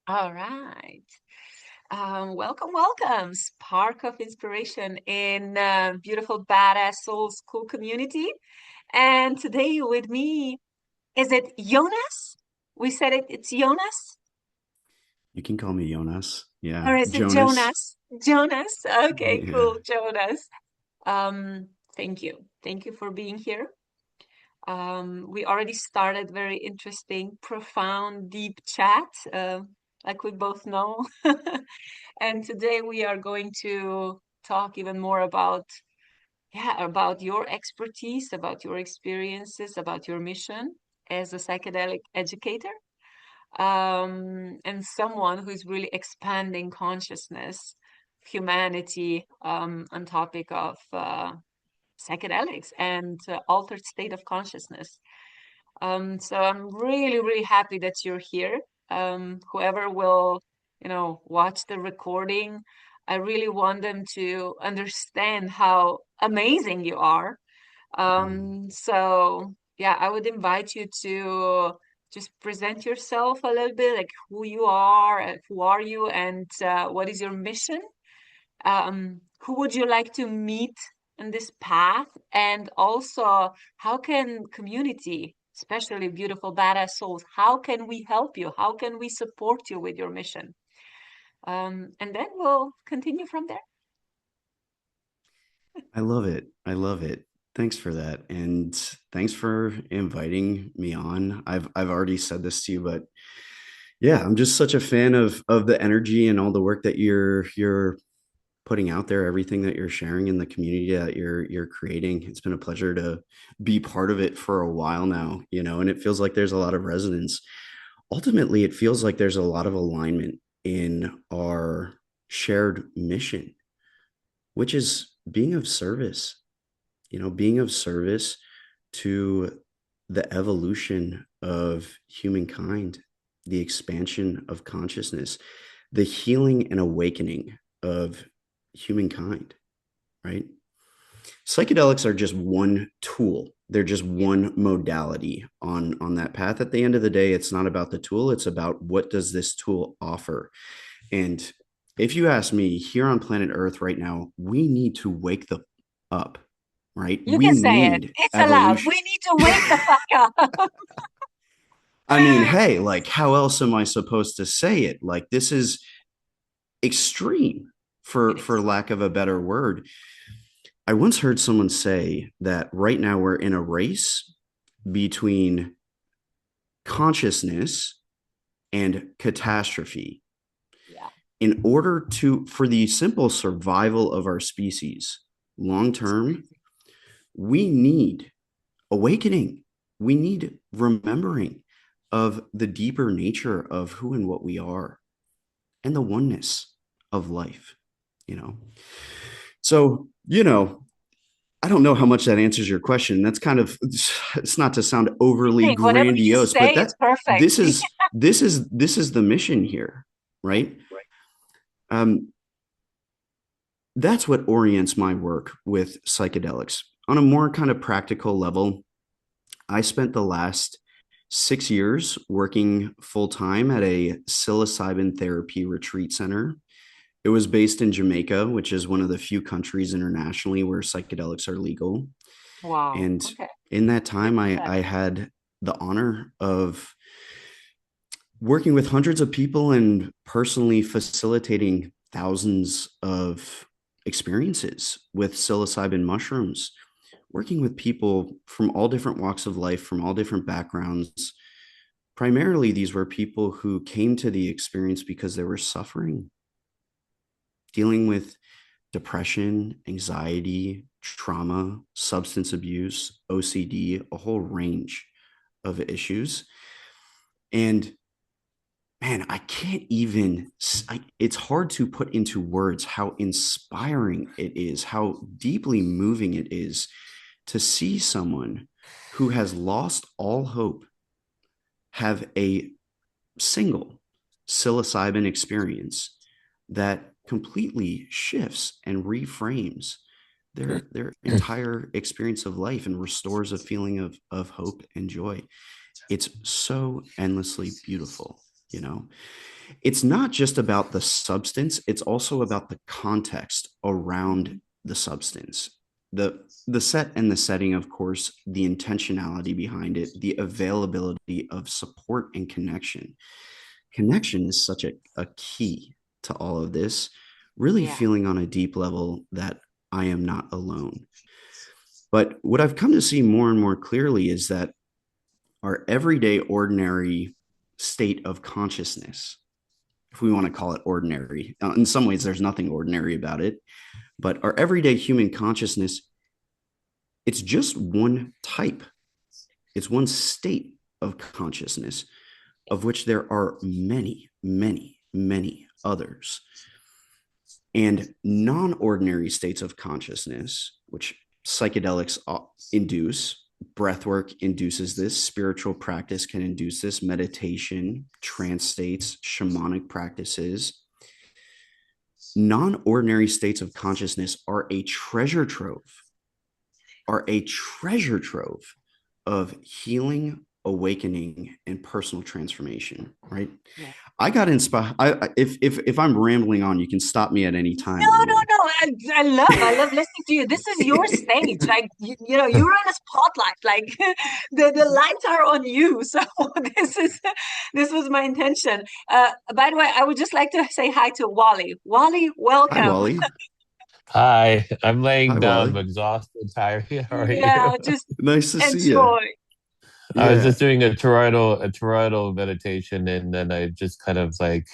All right. Welcome, welcome. Spark of inspiration in beautiful, badass soul school community. And today with me, is it Jonas? We said it's Jonas, You can call me Jonas. Yeah. or is it Jonas. Jonas? Jonas. Okay, Yeah. cool, Jonas. Thank you. Thank you for being here. We already started very interesting, profound, deep chat, like we both know. And today we are going to talk even more about, yeah, about your expertise, about your experiences, about your mission as a psychedelic educator, and someone who is really expanding consciousness, humanity, on topic of psychedelics and altered state of consciousness. So I'm really, really happy that you're here. Whoever will, watch the recording, I really want them to understand how amazing you are. So yeah, I would invite you to just present yourself a little bit, like who you are, who are you, and what is your mission? Who would you like to meet in this path? And also, how can community, especially beautiful badass souls, how can we help you? How can we support you with your mission? And then we'll continue from there. I love it. I love it. Thanks for that. And thanks for inviting me on. I've already said this to you, but yeah, I'm just such a fan of the energy and all the work that you're putting out there, everything that you're sharing in the community that you're creating. It's been a pleasure to be part of it for a while now, and it feels like there's a lot of resonance. Ultimately, it feels like there's a lot of alignment in our shared mission, which is being of service, being of service to the evolution of humankind, the expansion of consciousness, the healing and awakening of humankind, right? Psychedelics are just one tool. They're just Yeah. one modality on that path. At the end of the day, it's not about the tool, it's about what does this tool offer. And if you ask me, here on planet Earth right now, we need to wake the up, right? You We can say it. need It's allowed. evolution. We need to wake the fuck up. I mean, hey, like, how else am I supposed to say it? Like, this is extreme, It for is. lack of a better word. I once heard someone say that right now we're in a race between consciousness and catastrophe. Yeah. In order to, for the simple survival of our species, long It's term, crazy. we need awakening. We need remembering of the deeper nature of who and what we are and the oneness of life, you know? So, I don't know how much that answers your question. That's kind of, it's not to sound overly Anything, whatever you grandiose, say, but it's that perfect. this is the mission here, right? Um, that's what orients my work with psychedelics. On a more kind of practical level, I spent the last 6 years working full time at a psilocybin therapy retreat center. It was based in Jamaica, which is one of the few countries internationally where psychedelics are legal. Wow. And Okay. in that Didn't time, know I that. had the honor of working with hundreds of people and personally facilitating thousands of experiences with psilocybin mushrooms, working with people from all different walks of life, from all different backgrounds. Primarily, these were people who came to the experience because they were suffering, dealing with depression, anxiety, trauma, substance abuse, OCD, a whole range of issues. And man, I can't even, it's hard to put into words how inspiring it is, how deeply moving it is to see someone who has lost all hope have a single psilocybin experience that completely shifts and reframes their entire experience of life and restores a feeling of hope and joy. It's so endlessly beautiful. you know. It's not just about the substance, it's also about the context around Mhm. the substance. The set and the setting, of course, the intentionality behind it, the availability of support and connection. Connection is such a key to all of this, really Yeah, feeling on a deep level that I am not alone. But what I've come to see more and more clearly is that our everyday, ordinary state of consciousness, if we want to call it ordinary, in some ways, there's nothing ordinary about it, but our everyday human consciousness, it's just one type, it's one state of consciousness, of which there are many, many, many others. And non ordinary states of consciousness, which psychedelics induce, breathwork induces this, spiritual practice can induce this, meditation, trance states, shamanic practices. Non ordinary states of consciousness are a treasure trove of healing, awakening, and personal transformation, right? yeah. I got inspired. If I'm rambling on, you can stop me at any No, time, no, Maria. no. I love listening to you. This is your stage. Like, you're in a spotlight. Like, the lights are on you. So this is, this was my intention. By the way, I would just like to say hi to Wally. Wally, Hi, welcome. Wally. Hi, I'm laying Hi, down. I'm Wally. exhausted, tired. How are you? Yeah, just Nice to see you. enjoy. I was Yeah. just doing a toroidal meditation, and then I just kind of like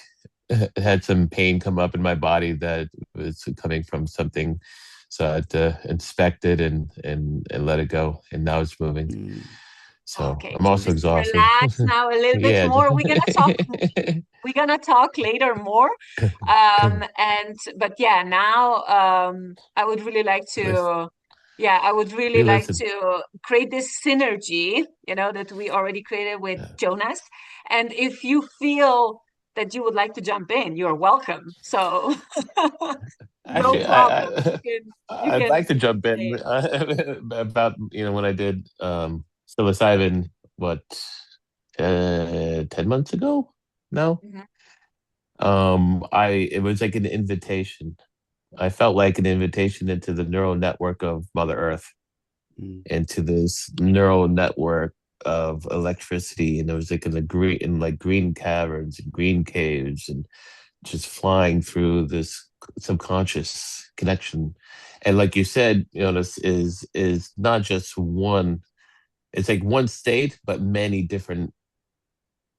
had some pain come up in my body that was coming from something. So I had to inspect it and let it go, and now it's moving. Mm. So Okay, I'm also just exhausted. relax now a little bit Yeah. more. We're gonna talk later more. And but yeah, now I would really like Listen, to, yeah, I would really you like listen. to create this synergy, that we already created with Yeah. Jonas. And if you feel that you would like to jump in, you're welcome. So no Actually, problem. You I'd can like to jump in say. about when I did psilocybin, what 10 months ago? No, Mhm. I it was like an invitation. I felt like an invitation into the neural network of Mother Earth, Mm. into this neural network of electricity, and there was like green caverns and green caves and just flying through this subconscious connection. And like you said, Jonas, is not just one, it's like one state, but many different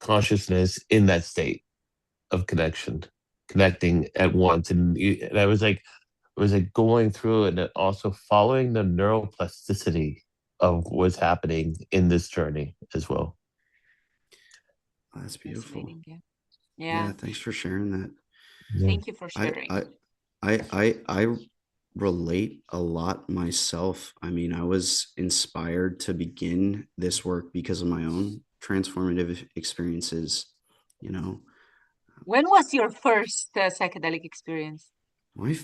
consciousness in that state of connection, connecting at once. And I was like going through and then also following the neuroplasticity of what's happening in this journey as well. Oh, that's beautiful. Fascinating. Yeah. Yeah. Yeah, thanks for sharing that. Yeah. Thank you for I sharing. I I relate a lot myself. I mean, I was inspired to begin this work because of my own transformative experiences. You know, When was your first psychedelic experience?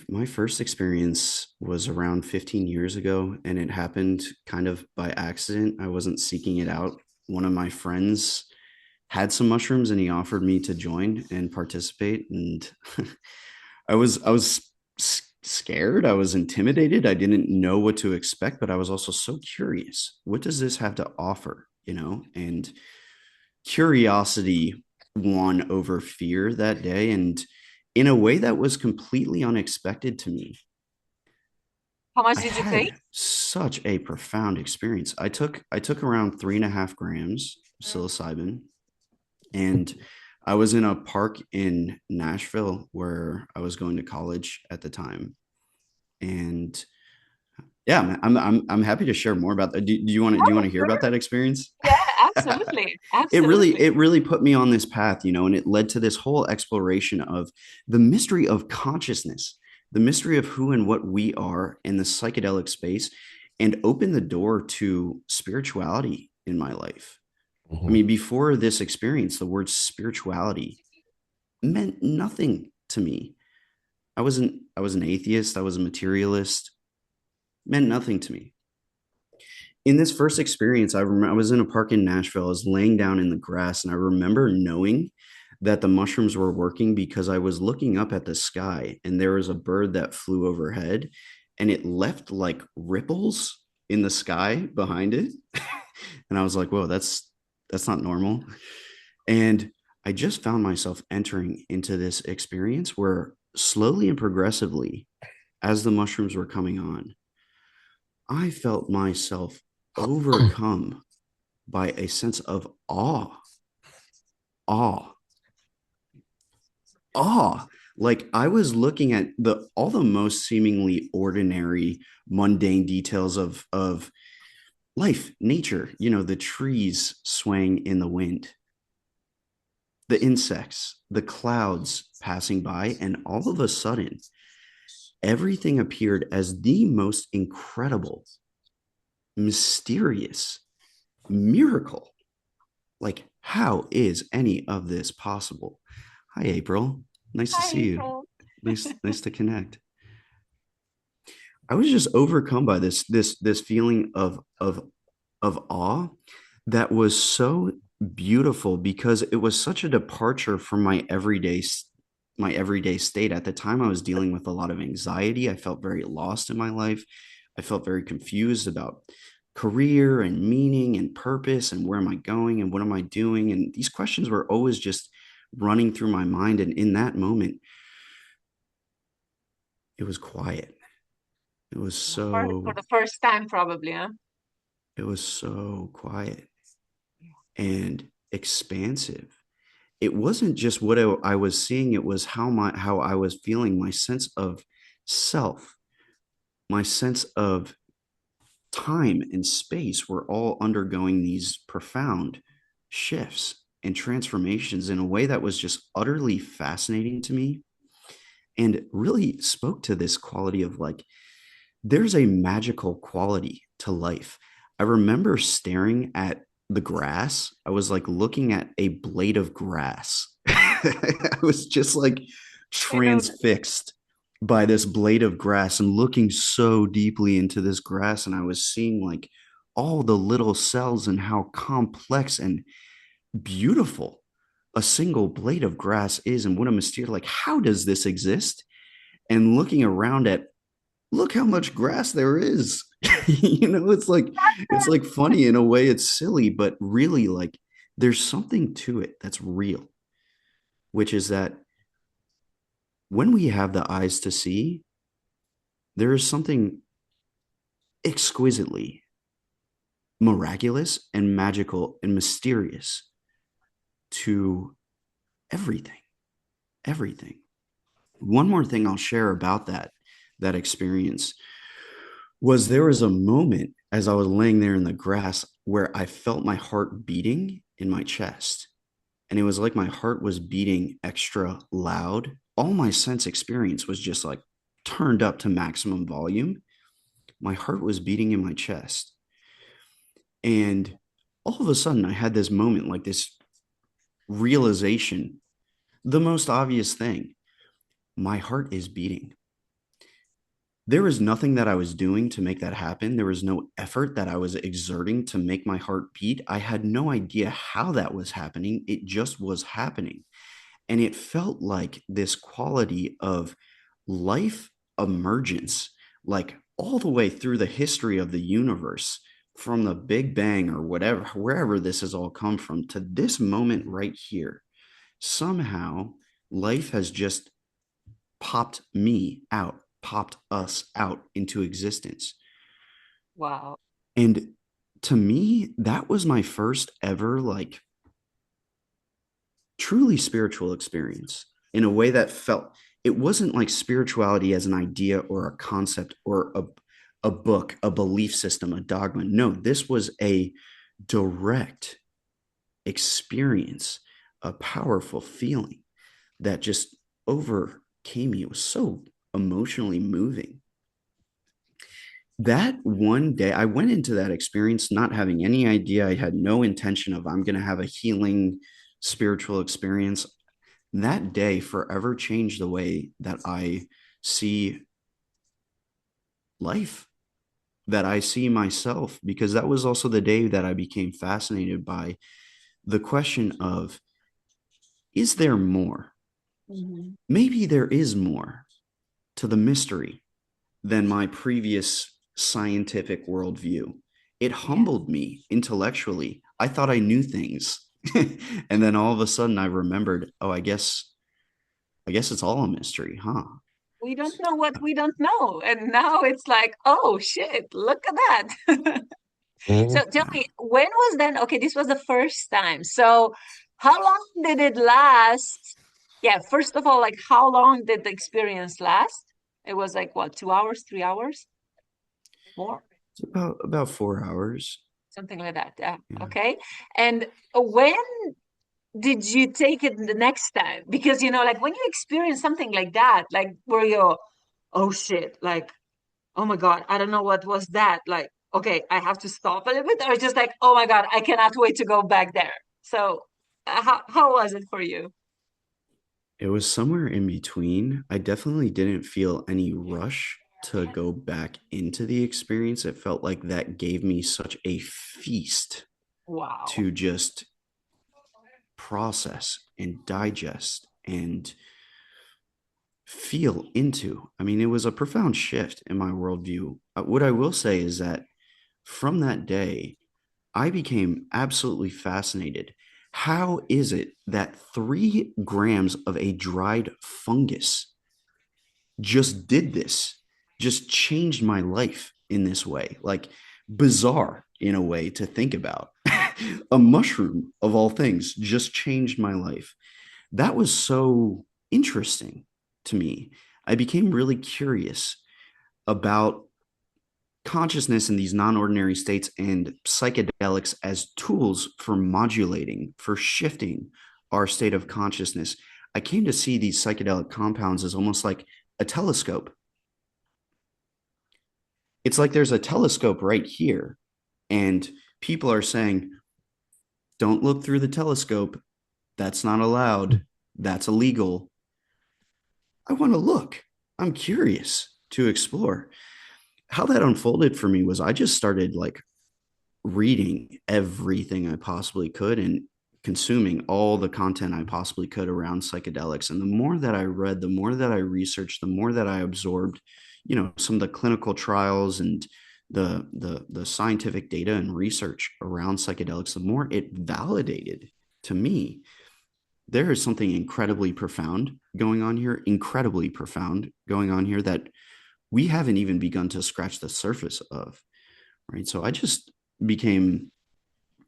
my first experience was around 15 years ago, and it happened kind of by accident. I wasn't seeking it out. One of my friends had some mushrooms, and he offered me to join and participate, and I was scared. I was intimidated. I didn't know what to expect, but I was also so curious. What does this have to offer? And curiosity won over fear that day, and in a way that was completely unexpected to me. How much I did you take? had such a profound experience. I took around 3.5 grams of Mm. psilocybin, and I was in a park in Nashville where I was going to college at the time. And yeah, man, I'm happy to share more about that. Do you want to Oh, hear about sure. that experience? Yeah, absolutely. it really Absolutely. it really put me on this path, and it led to this whole exploration of the mystery of consciousness, the mystery of who and what we are in the psychedelic space, and opened the door to spirituality in my life. I Mhm. mean, before this experience, the word spirituality meant nothing to me. I was an atheist, I was a materialist, meant nothing to me. In this first experience, I remember I was in a park in Nashville. I was laying down in the grass, and I remember knowing that the mushrooms were working because I was looking up at the sky and there was a bird that flew overhead and it left like ripples in the sky behind it. And I was like, whoa, that's not normal. And I just found myself entering into this experience where slowly and progressively, as the mushrooms were coming on, I felt myself overcome by a sense of awe, awe. Like I was looking at the all the most seemingly ordinary, mundane details of life, nature, the trees swaying in the wind, the insects, the clouds passing by, and all of a sudden, everything appeared as the most incredible, mysterious miracle. Like, how is any of this possible? Hi, April. Nice to Hi, see you. April. Nice to connect. I was just overcome by this feeling of awe that was so beautiful because it was such a departure from my everyday state. At the time, I was dealing with a lot of anxiety. I felt very lost in my life. I felt very confused about career and meaning and purpose and where am I going and what am I doing? And these questions were always just running through my mind. And in that moment, it was quiet. It was For the first time, probably, huh? so quiet and expansive. It wasn't just what I was seeing, it was how I was feeling, my sense of self, my sense of time and space were all undergoing these profound shifts and transformations in a way that was just utterly fascinating to me and really spoke to this quality of like there's a magical quality to life. I remember staring at the grass. I was like looking at a blade of grass. I was just like I know that. transfixed by this blade of grass and looking so deeply into this grass. And I was seeing like all the little cells and how complex and beautiful a single blade of grass is and what a mysterious, like, how does this exist? And looking around at look how much grass there is. It's like funny in a way, it's silly, but really like there's something to it that's real, which is that when we have the eyes to see, there is something exquisitely miraculous and magical and mysterious to everything. Everything. One more thing I'll share about that experience was there was a moment as I was laying there in the grass where I felt my heart beating in my chest. And it was like my heart was beating extra loud. All my sense experience was just like turned up to maximum volume. My heart was beating in my chest. And all of a sudden, I had this moment, like this realization, the most obvious thing my heart is beating. There was nothing that I was doing to make that happen. There was no effort that I was exerting to make my heart beat. I had no idea how that was happening. It just was happening. And it felt like this quality of life emergence, like all the way through the history of the universe, from the Big Bang or whatever, wherever this has all come from, to this moment right here. Somehow, life has just popped me out, popped us out into existence. Wow. And to me, that was my first ever, like, truly spiritual experience in a way that felt, it wasn't like spirituality as an idea or a concept or a book, a belief system, a dogma. No, this was a direct experience, a powerful feeling that just overcame me. It was so emotionally moving. That one day, I went into that experience not having any idea. I had no intention of I'm going to have a healing spiritual experience. That day forever changed the way that I see life, that I see myself, because that was also the day that I became fascinated by the question of is there more? Mhm. Maybe there is more to the mystery than my previous scientific worldview. It Yes. humbled me intellectually. I thought I knew things. And then all of a sudden I remembered, oh, I guess it's all a mystery, huh? We don't know what we don't know. And now it's like, oh shit, look at that. Mhm. So tell Yeah. me, when was then? Okay, this was the first time. So how long did it last? Yeah, first of all, like how long did the experience last? It was like what, 2 hours, 3 hours, more, It's about 4 hours. something like that. Yeah. Yeah. Okay. And when did you take it the next time? Because like when you experience something like that, like where you're, oh shit, like, oh my God, I don't know what was that. Like, okay, I have to stop a little bit, or just like, oh my God, I cannot wait to go back there. So, how was it for you? It was somewhere in between. I definitely didn't feel any rush to go back into the experience. It felt like that gave me such a feast Wow. to just process and digest and feel into. I mean, it was a profound shift in my worldview. What I will say is that from that day, I became absolutely fascinated. How is it that 3 grams of a dried fungus just did this, just changed my life in this way? Like, bizarre in a way to think about. A mushroom, of all things, just changed my life. That was so interesting to me. I became really curious about consciousness in these non-ordinary states and psychedelics as tools for modulating, for shifting our state of consciousness. I came to see these psychedelic compounds as almost like a telescope. It's like there's a telescope right here, and people are saying, don't look through the telescope. That's not allowed. That's illegal. I want to look. I'm curious to explore. How that unfolded for me was I just started like reading everything I possibly could and consuming all the content I possibly could around psychedelics. And the more that I read, the more that I researched, the more that I absorbed, some of the clinical trials and the scientific data and research around psychedelics, the more it validated to me there is something incredibly profound going on here that we haven't even begun to scratch the surface of. Right. So I just became,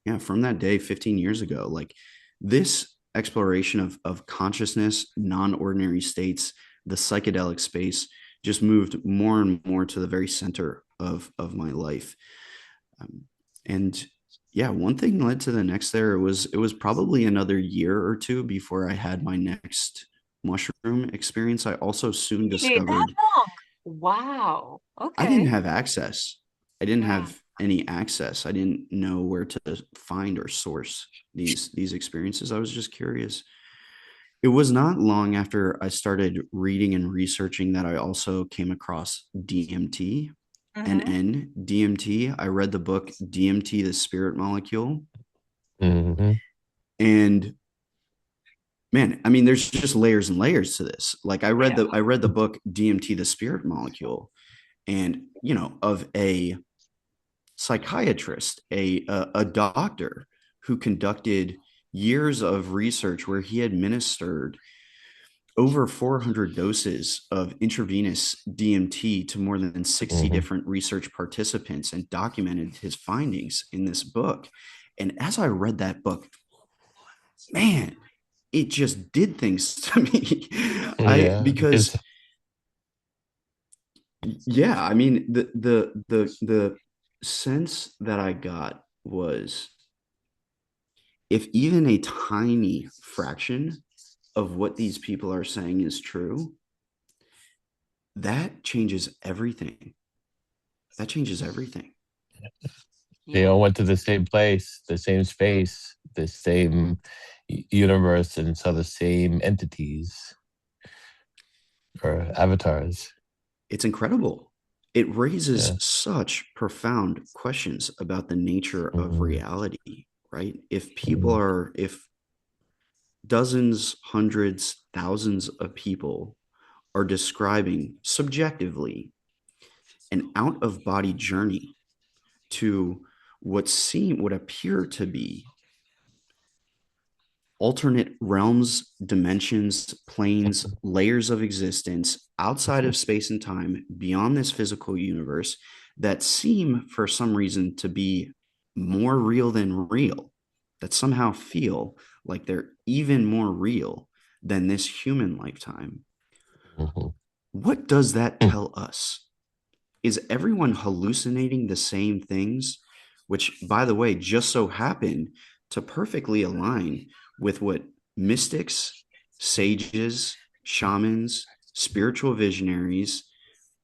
yeah, from that day 15 years ago, like this exploration of consciousness, non-ordinary states, the psychedelic space just moved more and more to the very center of my life. Um, and yeah, one thing led to the next there. It was probably another year or two before I had my next mushroom experience. I also soon Really, that discovered long? Wow. I didn't Okay. have access. I didn't Yeah. have any access. I didn't know where to find or source these experiences. I was just curious. It was not long after I started reading and researching that I also came across DMT and Mm-hmm. NDMT. I read the book DMT, the Spirit Molecule, Mhm. and man, I mean, there's just layers and layers to this. Like Yeah. I read the book DMT, the Spirit Molecule, and of a psychiatrist, a doctor who conducted years of research where he administered over 400 doses of intravenous DMT to more than 60 Mhm. different research participants and documented his findings in this book. And as I read that book, man, it just did things to me. I Yeah, because because yeah, I mean the sense that I got was if even a tiny fraction of what these people are saying is true, that changes everything. That changes everything. they Yeah. all went to the same place, the same space, the same universe, and saw the same entities or avatars. It's incredible. It raises Yeah. such profound questions about the nature of Mhm. reality, right? If people Mhm. are, if dozens, hundreds, thousands of people are describing subjectively an out of body journey to what appear to be alternate realms, dimensions, planes, layers of existence outside of space and time, beyond this physical universe, that seem for some reason to be more real than real, that somehow feel like they're even more real than this human lifetime. Mhm. What does that tell us? Is everyone hallucinating the same things? Which, by the way, just so happen to perfectly align with what mystics, sages, shamans, spiritual visionaries,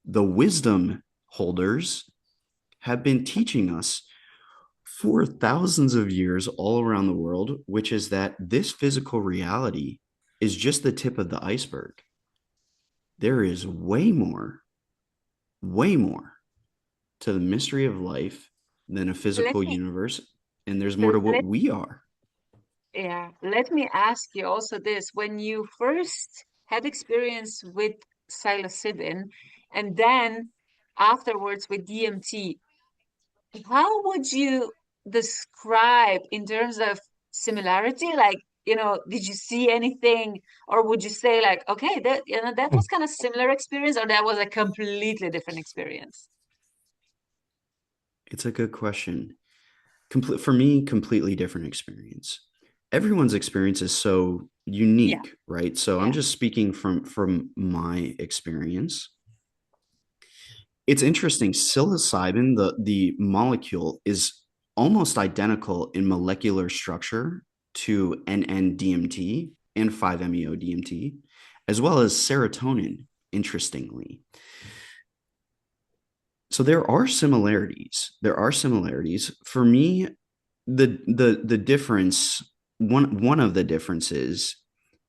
the wisdom holders have been teaching us for thousands of years all around the world, which is that this physical reality is just the tip of the iceberg. There is way more to the mystery of life than a Let physical me universe, and there's more to what let we are. yeah, let me ask you also this. When you first had experience with psilocybin and then afterwards with DMT, how would you describe in terms of similarity? Like, did you see anything, or would you say like, okay, that was kind of similar experience, or that was a completely different experience? It's a good question. For me, completely different experience. Everyone's experience is so Yeah, unique, right? So I'm yeah. just speaking from my experience. It's interesting. Psilocybin, the molecule, is almost identical in molecular structure to NN-DMT and 5-MeO-DMT, as well as serotonin, interestingly. So there are similarities. There are similarities. For me, the difference, one of the differences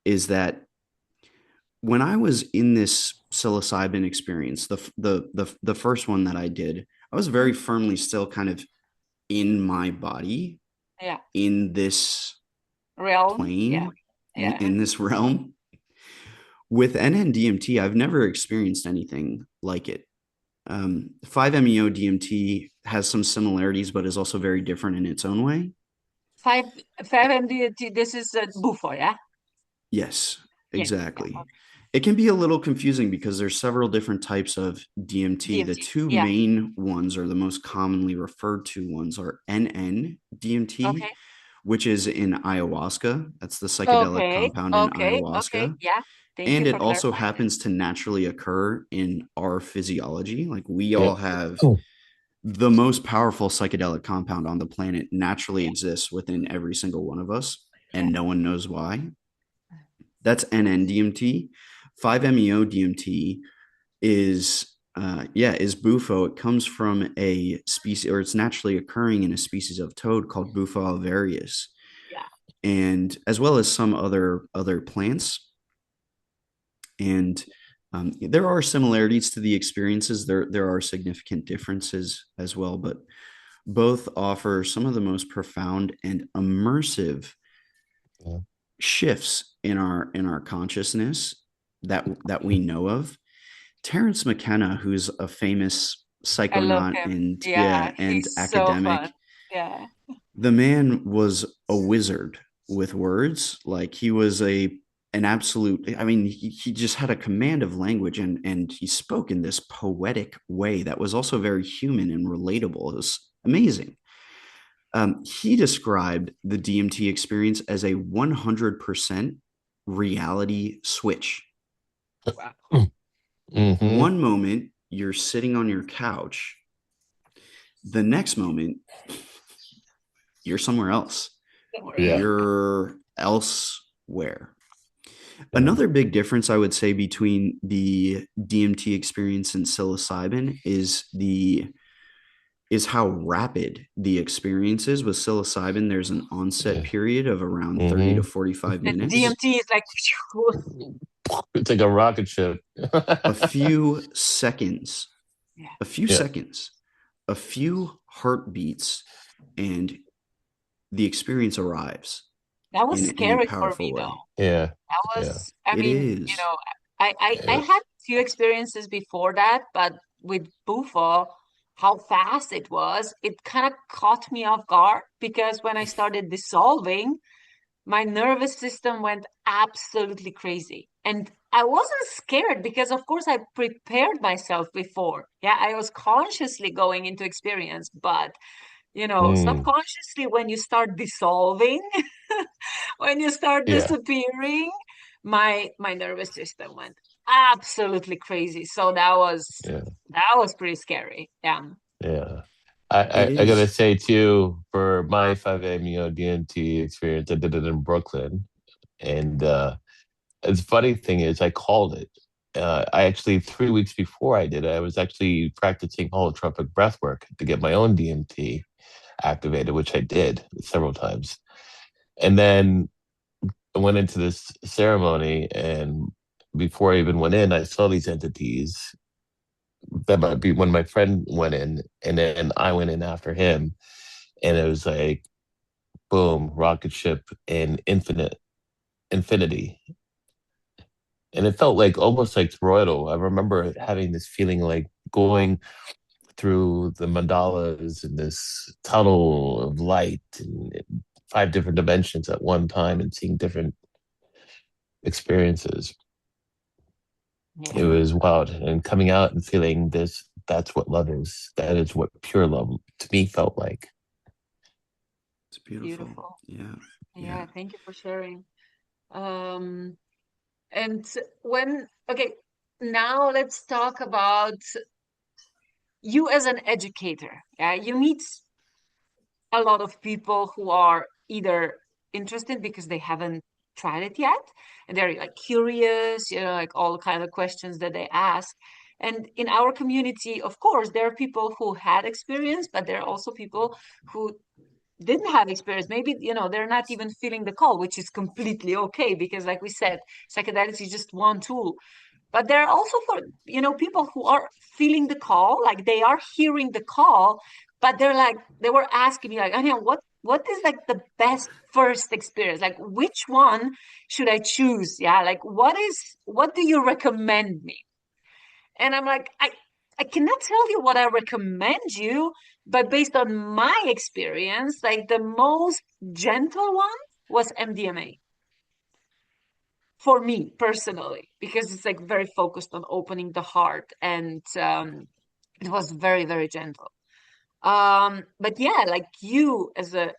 is that when I was in this psilocybin experience, the first one that I did, I was very firmly still kind of in my body, Yeah. in this Realm. Yeah. plane, Yeah. in this realm. With NN-DMT, I've never experienced anything like it. 5-MeO DMT has some similarities, but is also very different in its own way. Five five MDT, this is Bufo, yeah? Yes, Yes. Yeah. exactly. It can be a little confusing because there's several different types of DMT. The DMT. two Yeah. main ones, or the most commonly referred to ones, are NN-DMT, Okay. which is in ayahuasca. That's the psychedelic Okay. compound in Okay. Okay. ayahuasca. Yeah. Thank you And it for also clarifying that. happens to naturally occur in our physiology. Like we Yeah. all have the most powerful psychedelic compound on the planet naturally Yeah. exists within every single one of us, Yeah. and no one knows why. That's NN-DMT. 5-MeO-DMT is bufo. It comes from a species, or it's naturally occurring in a species of toad called Bufo alvarius, Yeah. and as well as some other plants. And there are similarities to the experiences. There are significant differences as well, but both offer some of the most profound and immersive Yeah. shifts in our consciousness that we know of. Terence McKenna, who's a famous I love psychonaut him. and Yeah. and He's so fun. academic, Yeah. the man was a wizard with words. Like he was an absolute, I mean, he just had a command of language, and he spoke in this poetic way that was also very human and relatable. It was amazing. He described the DMT experience as a 100% reality switch. Mm-hmm. One moment you're sitting on your couch, the next moment you're somewhere else. Yeah. You're elsewhere. Yeah. Another big difference I would say between the DMT experience and psilocybin is how rapid the experience is. With psilocybin, there's an onset Yeah. period of around 30 to Mm-hmm. 45 And minutes. DMT is like, It's like a rocket ship. A few seconds, yeah. a few Yeah. seconds, a few heartbeats, and the experience arrives. That was in a scary for powerful me though. way. Yeah. That Yeah. was, I It mean, is. I Yeah. had few experiences before that, but with Bufo, how fast it was, it kind of caught me off guard because when I started dissolving, my nervous system went absolutely crazy. And I wasn't scared because, of course, I prepared myself before. Yeah, I was consciously going into experience, but Mm, subconsciously, when you start dissolving, when you start yeah. disappearing, my nervous system went absolutely crazy. So Yeah. that was pretty scary. Yeah. Yeah. It I gotta is. say too, for my 5 a.m. DMT experience, I did it in Brooklyn. And the funny thing is I called it. I actually 3 weeks before I did it, I was actually practicing holotropic breath work to get my own DMT activated, which I did several times. And then I went into this ceremony, and before I even went in, I saw these entities that might be when my friend went in, and then I went in after him, and it was like boom, rocket ship and infinity. And it felt like almost like toroidal. I remember having this feeling like going through the mandalas in this tunnel of light and five different dimensions at one time and seeing different experiences. It Yeah. Yeah. was wild. And coming out and feeling this, that's what love is. That is what pure love to me felt like. It's beautiful. Beautiful. Yeah. Yeah. Yeah. Thank you for sharing. Um, and okay, now let's talk about you as an educator. Yeah, you meet a lot of people who are either interested because they haven't tried it yet and they're like curious, like all kind of questions that they ask. And in our community, of course, there are people who had experience, but there are also people who didn't have experience. Maybe, they're not even feeling the call, which is completely okay because, like we said, psychedelics is just one tool. But there are also for people who are feeling the call, like they are hearing the call, but they were asking me like, Anya, what is like the best first experience? Like which one should I choose? Yeah, like what do you recommend me? And I'm like, I cannot tell you what I recommend you, but based on my experience, like the most gentle one was MDMA for me personally, because it's like very focused on opening the heart and it was very, very gentle. But yeah, like you as a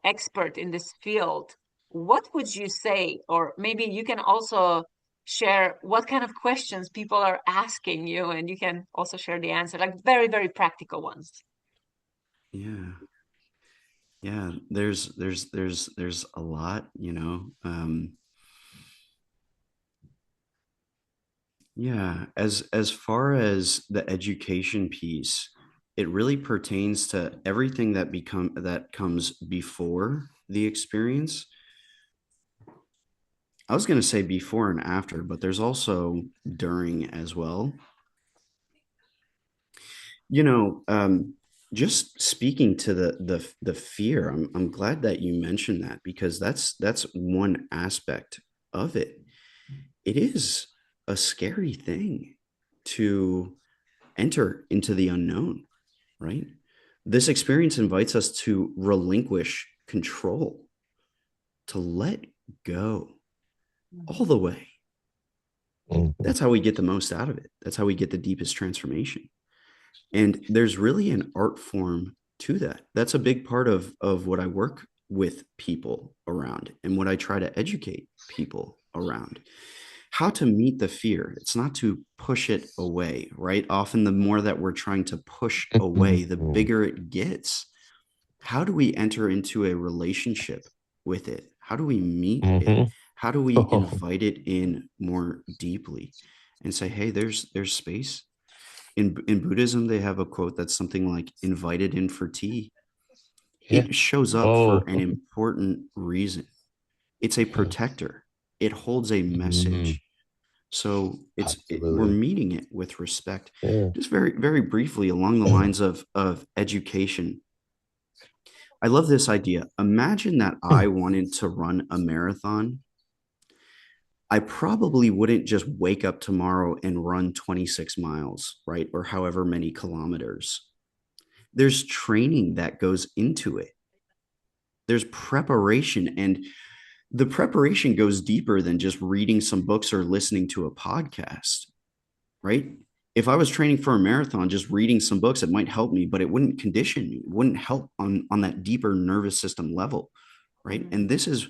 expert in this field, what would you say? Or maybe you can also share what kind of questions people are asking you, and you can also share the answer, like very, very practical ones. Yeah. Yeah. There's a lot, yeah, as far as the education piece, it really pertains to everything that comes before the experience. I was going to say before and after, but there's also during as well. You know, just speaking to the fear, I'm glad that you mentioned that because that's one aspect of it. It is a scary thing to enter into the unknown, right? This experience invites us to relinquish control, to let go all the way. Mhm. That's how we get the most out of it. That's how we get the deepest transformation. And there's really an art form to that. That's a big part of what I work with people around and what I try to educate people around. How to meet the fear. It's not to push it away, right? Often the more that we're trying to push away, the Mhm. bigger it gets. How do we enter into a relationship with it? How do we meet it? Mhm. How do we Oh, invite it in more deeply and say, hey, there's space. In Buddhism, they have a quote that's something like invited in for tea. yeah. It shows up for Oh, an important reason. It's a protector. It holds a mm, message. So we're absolutely. meeting it with respect. Yeah. Just very, very briefly along the lines of education. I love this idea. Imagine that I wanted to run a marathon. I probably wouldn't just wake up tomorrow and run 26 miles, right? Or however many kilometers. There's training that goes into it. There's preparation, and the preparation goes deeper than just reading some books or listening to a podcast, right? If I was training for a marathon, just reading some books, it might help me, but it wouldn't condition me. It wouldn't help on that deeper nervous system level, right? Mhm. And this is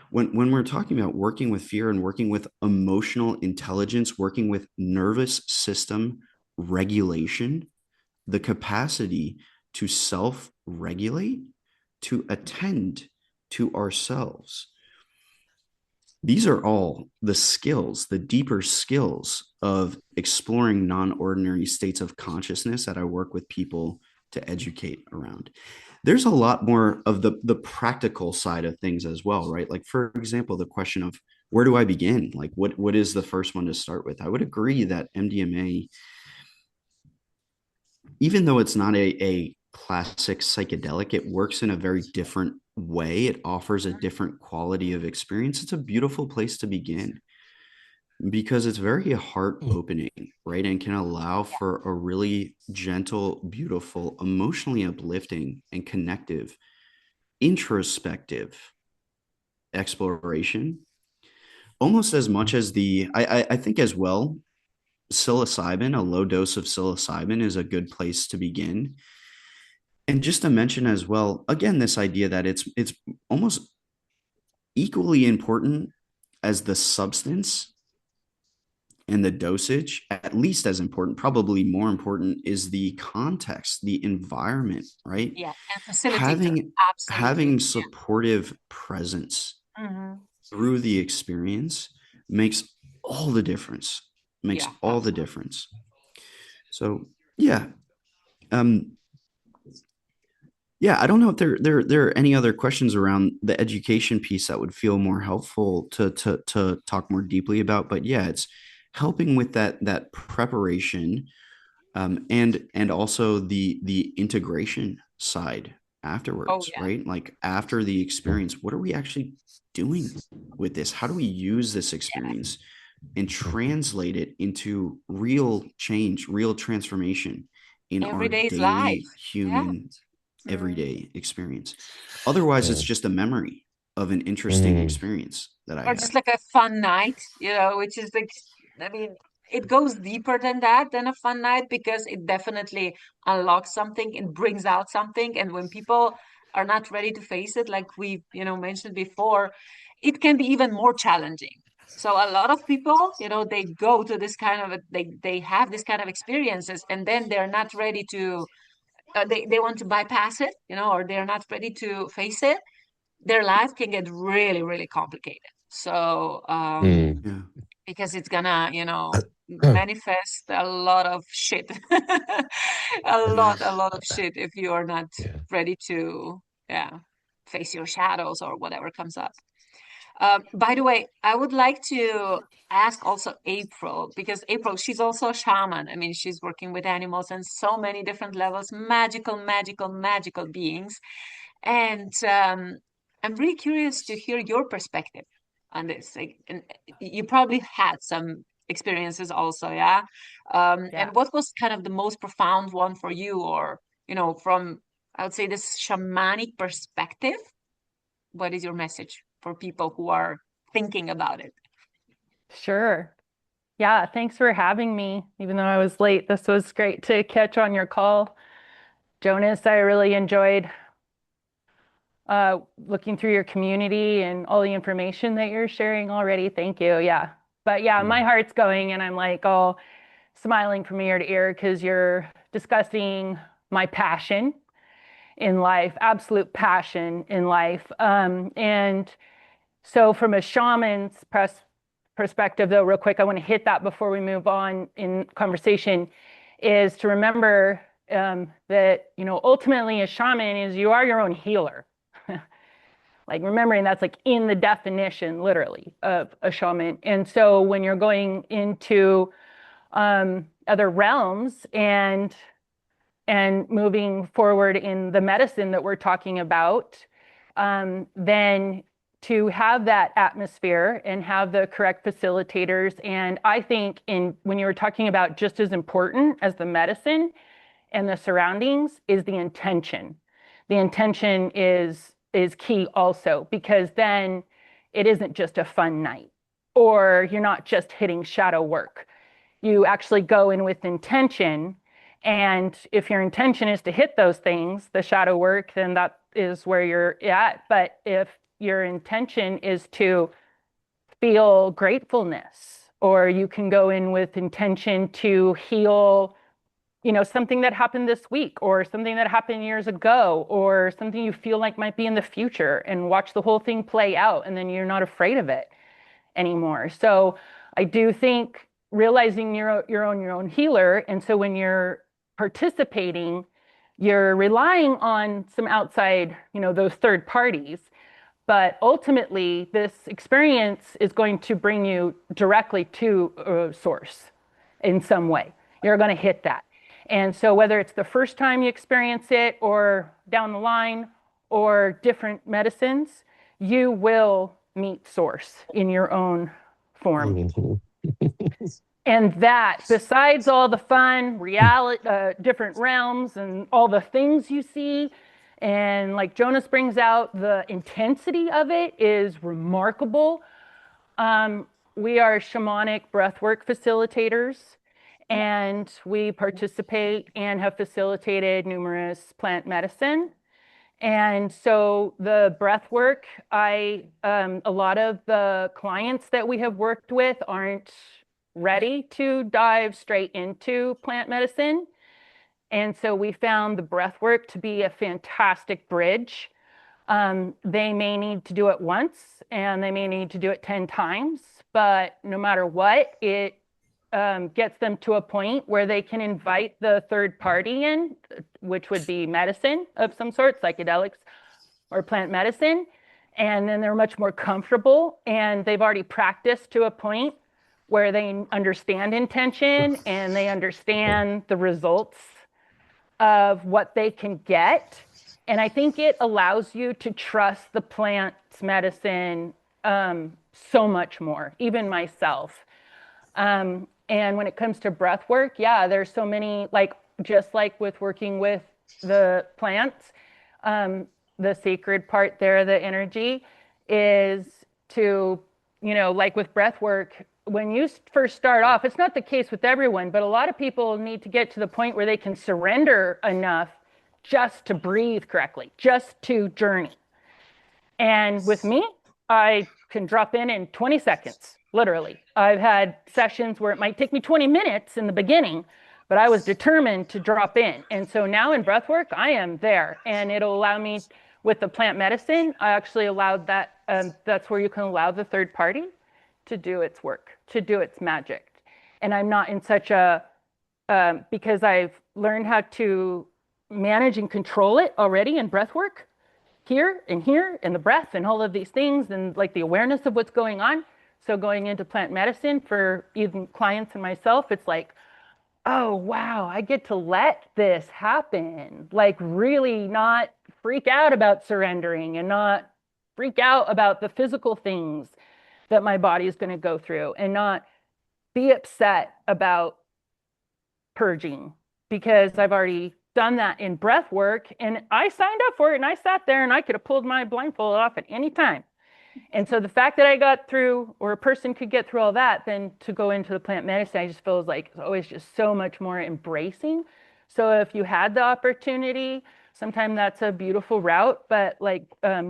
when we're talking about working with fear and working with emotional intelligence, working with nervous system regulation, the capacity to self-regulate, to attend to ourselves. These are all the skills, the deeper skills of exploring non-ordinary states of consciousness that I work with people to educate around. There's a lot more of the practical side of things as well, right? Like, for example, the question of where do I begin? Like, what is the first one to start with? I would agree that MDMA, even though it's not a classic psychedelic, it works in a very different way. It offers a different quality of experience. It's a beautiful place to begin because it's very heart opening, right? And can allow Yeah. for a really gentle, beautiful, emotionally uplifting, and connective, introspective exploration. Almost as much as I think as well, psilocybin, a low dose of psilocybin is a good place to begin. And just to mention as well, again, this idea that it's almost equally important as the substance and the dosage, at least as important, probably more important, is the context, the environment, right? Yeah, and facilitator. Having Absolutely. supportive presence Yeah. Hmm. through the experience makes all the difference. Makes Yeah, all the absolutely. difference. So yeah. Um, Yeah, I don't know if there are any other questions around the education piece that would feel more helpful to talk more deeply about. But yeah, it's helping with that preparation, and also the integration side Oh afterwards, yeah. right? Like after the experience, what are we actually doing with this? How do we use this experience and translate it into real change, real transformation in Every our day is life. daily Yeah. human Mm. everyday experience? Otherwise, it's Yeah. just a memory of an interesting Mm. experience that I Or had. just like a fun night, which is like, I mean, it goes deeper than that, than a fun night, because it definitely unlocks something and brings out something. And when people are not ready to face it, like we, mentioned before, it can be even more challenging. So a lot of people, they go to this kind of they have this kind of experiences, and then they're not ready to they want to bypass it, or they're not ready to face it. Their life can get really, really complicated. So, Mm. Yeah. because it's gonna, manifest a lot of shit, a lot of shit if you are not Yeah. ready to, yeah, face your shadows or whatever comes up. By the way, I would like to ask also April, because April, she's also a shaman. I mean, she's working with animals and so many different levels, magical, magical, magical beings. And I'm really curious to hear your perspective on this. Like, and you probably had some experiences also, yeah? Yeah. And what was kind of the most profound one for you, or, from, I would say, this shamanic perspective? What is your message for people who are thinking about it? Sure. Yeah, thanks for having me. Even though I was late, this was great to catch on your call. Jonas, I really enjoyed looking through your community and all the information that you're sharing already. Thank you. Yeah. But yeah, my Mm. heart's going and I'm like all smiling from ear to ear because you're discussing my passion in life, absolute passion in life. And so, from a shaman's perspective, though, real quick, I want to hit that before we move on in conversation, is to remember that, ultimately a shaman is you are your own healer. Like remembering that's like in the definition, literally, of a shaman. And so when you're going into other realms and moving forward in the medicine that we're talking about, then to have that atmosphere and have the correct facilitators. And I think when you were talking about just as important as the medicine and the surroundings is the intention. The intention is key also, because then it isn't just a fun night, or you're not just hitting shadow work. You actually go in with intention. And if your intention is to hit those things, the shadow work, then that is where you're at. But if your intention is to feel gratefulness, or you can go in with intention to heal, something that happened this week, or something that happened years ago, or something you feel like might be in the future, and watch the whole thing play out, and then you're not afraid of it anymore. So I do think realizing you're your own healer, and so when you're participating, you're relying on some outside, those third parties. But ultimately, this experience is going to bring you directly to a source in some way. You're going to hit that. And so whether it's the first time you experience it, or down the line, or different medicines, you will meet source in your own form. Mhm. And that, besides all the fun, reality, different realms, and all the things you see, and like Jonas brings out, the intensity of it is remarkable. We are shamanic breathwork facilitators, and we participate and have facilitated numerous plant medicine. And so the breath work, a lot of the clients that we have worked with aren't ready to dive straight into plant medicine. And so we found the breath work to be a fantastic bridge. They may need to do it once, and they may need to do it 10 times, but no matter what, it gets them to a point where they can invite the third party in, which would be medicine of some sort, psychedelics or plant medicine. And then they're much more comfortable, and they've already practiced to a point where they understand intention and they understand the results of what they can get. And I think it allows you to trust the plant's medicine so much more, even myself. And when it comes to breath work, yeah, there's so many, just like with working with the plants, the sacred part there, the energy is to, like with breath work, when you first start off, it's not the case with everyone, but a lot of people need to get to the point where they can surrender enough just to breathe correctly, just to journey. And with me, I can drop in 20 seconds, literally. I've had sessions where it might take me 20 minutes in the beginning, but I was determined to drop in. And so now in breathwork, I am there, and it'll allow me with the plant medicine. I actually allowed that. That's where you can allow the third party to do its work, to do its magic. And I'm not in such a, because I've learned how to manage and control it already in breathwork, here and the breath and all of these things, and like the awareness of what's going on. So going into plant medicine for even clients and myself, it's like, oh wow, I get to let this happen, like really not freak out about surrendering, and not freak out about the physical things that my body is going to go through, and not be upset about purging, because I've already done that in breath work, and I signed up for it, and I sat there, and I could have pulled my blindfold off at any time. And so the fact that I got through, or a person could get through all that, then to go into the plant medicine, I just feels like it's always just so much more embracing. So if you had the opportunity, sometimes that's a beautiful route, but like